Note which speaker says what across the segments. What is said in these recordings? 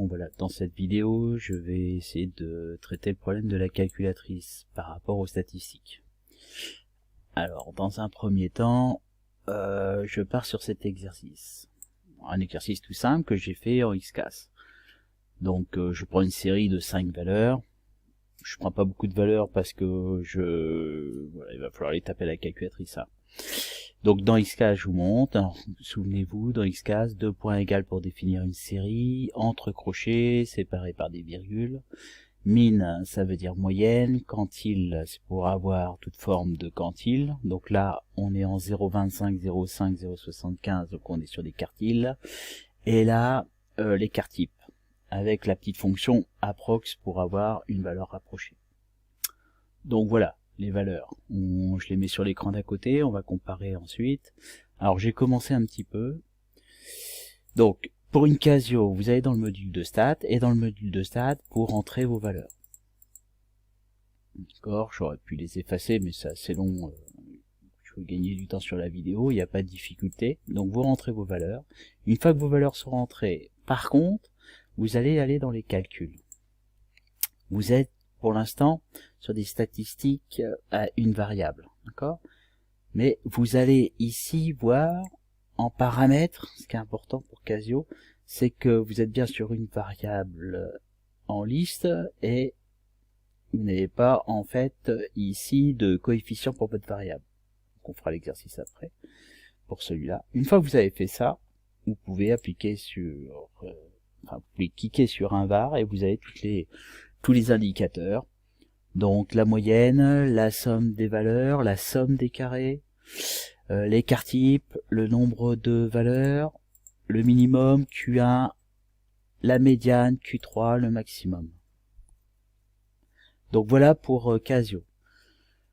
Speaker 1: Bon voilà, dans cette vidéo, je vais essayer de traiter le problème de la calculatrice par rapport aux statistiques. Alors, dans un premier temps, je pars sur cet exercice. Un exercice tout simple que j'ai fait en XCAS. Donc, je prends une série de 5 valeurs. Je prends pas beaucoup de valeurs parce que voilà, il va falloir les taper à la calculatrice. Hein. Donc dans XCAS, je vous montre, souvenez-vous, dans XCAS, 2 points égales pour définir une série, entre crochets, séparés par des virgules. Min, ça veut dire moyenne, quantile, c'est pour avoir toute forme de quantile. Donc là, on est en 0,25, 0,5, 0,75, donc on est sur des quartiles. Et là, les quartypes, avec la petite fonction approx pour avoir une valeur rapprochée. Donc voilà. Les valeurs, je les mets sur l'écran d'à côté, on va comparer ensuite. Alors j'ai commencé un petit peu. Donc pour une Casio, vous allez dans le module de stats, et dans le module de stats pour entrer vos valeurs. D'accord, j'aurais pu les effacer, mais c'est assez long, je veux gagner du temps sur la vidéo, il n'y a pas de difficulté. Donc vous rentrez vos valeurs. Une fois que vos valeurs sont rentrées, par contre, vous allez aller dans les calculs. Vous êtes pour l'instant sur des statistiques à une variable, d'accord? Mais vous allez ici voir en paramètres, ce qui est important pour Casio, c'est que vous êtes bien sur une variable en liste et vous n'avez pas en fait ici de coefficient pour votre variable. Donc on fera l'exercice après pour celui-là. Une fois que vous avez fait ça, vous pouvez appliquer sur, vous pouvez cliquer sur un var et vous avez tous les indicateurs. Donc la moyenne, la somme des valeurs, la somme des carrés, les quartypes, le nombre de valeurs, le minimum, Q1, la médiane, Q3, le maximum. Donc voilà pour Casio.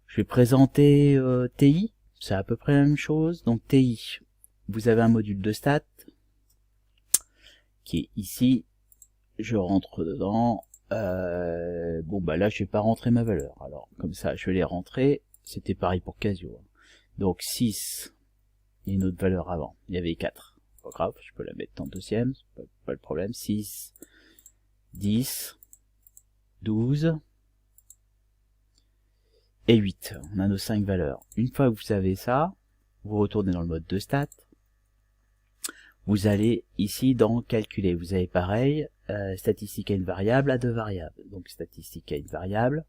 Speaker 1: Je vais présenter TI, c'est à peu près la même chose. Donc TI, vous avez un module de stats qui est ici. Je rentre dedans. Bon bah là je vais pas rentrer ma valeur, alors comme ça je vais les rentrer, c'était pareil pour Casio. Donc 6, il y a une autre valeur avant, il y avait 4, pas grave, je peux la mettre en deuxième, pas le problème. 6, 10, 12 et 8, on a nos 5 valeurs. Une fois que vous avez ça, vous retournez dans le mode de stats, vous allez ici dans calculer, vous avez pareil, statistique à une variable, à deux variables. Donc statistique à une variable.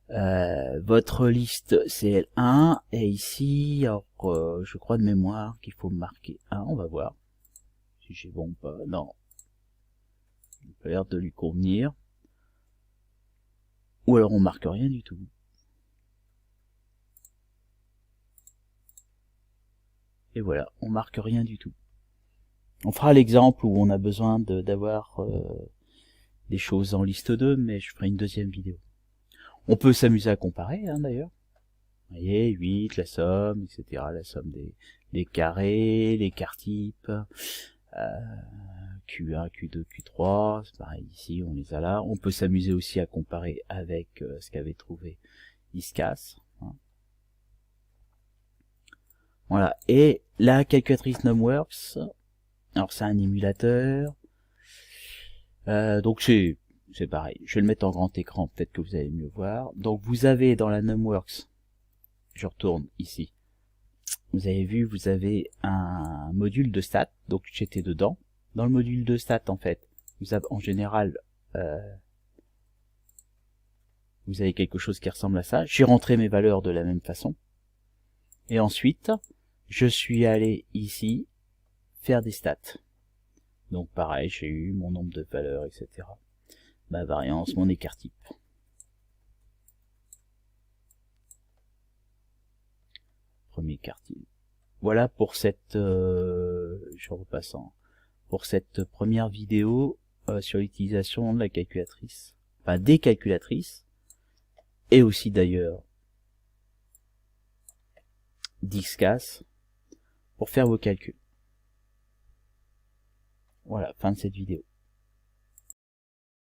Speaker 1: Votre liste c'est L1, et ici, alors, je crois de mémoire qu'il faut marquer 1, on va voir si j'ai bon ou pas. Non, il a l'air de lui convenir. Ou alors on marque rien du tout. Et voilà, on marque rien du tout. On fera l'exemple où on a besoin d'avoir des choses en liste 2, mais je ferai une deuxième vidéo. On peut s'amuser à comparer, hein, d'ailleurs. Vous voyez, 8, la somme, etc. La somme des carrés, les quartypes, Q1, Q2, Q3, c'est pareil ici, on les a là. On peut s'amuser aussi à comparer avec ce qu'avait trouvé XCAS. Hein. Voilà, et la calculatrice NumWorks, alors c'est un émulateur, donc c'est pareil, je vais le mettre en grand écran, peut-être que vous allez mieux voir. Donc vous avez dans la NumWorks, je retourne ici, vous avez vu, vous avez un module de stats, donc j'étais dedans. Dans le module de stats, en fait, vous avez en général, vous avez quelque chose qui ressemble à ça. J'ai rentré mes valeurs de la même façon. Et ensuite, je suis allé ici, faire des stats. Donc pareil, j'ai eu mon nombre de valeurs, etc. Ma variance, mon écart type. Premier quartile. Voilà pour cette, je repasse pour cette première vidéo sur l'utilisation de la calculatrice, enfin des calculatrices, et aussi d'ailleurs d'XCAS pour faire vos calculs. Voilà, fin de cette vidéo.